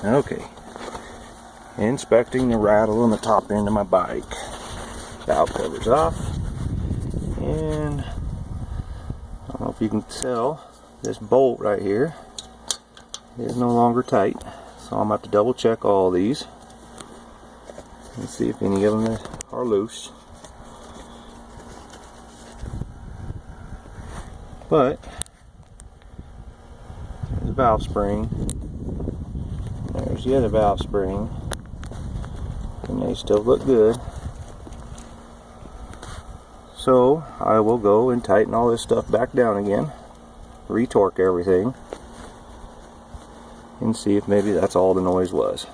Okay, inspecting the rattle on the top end of my bike. Valve cover's off, and I don't know if you can tell, this bolt right here is no longer tight, so I'm going to have to double check all these and see if any of them are loose. But there's the valve spring, there's the other valve spring, and they still look good. So I will go and tighten all this stuff back down again, retorque everything, and see if maybe that's all the noise was.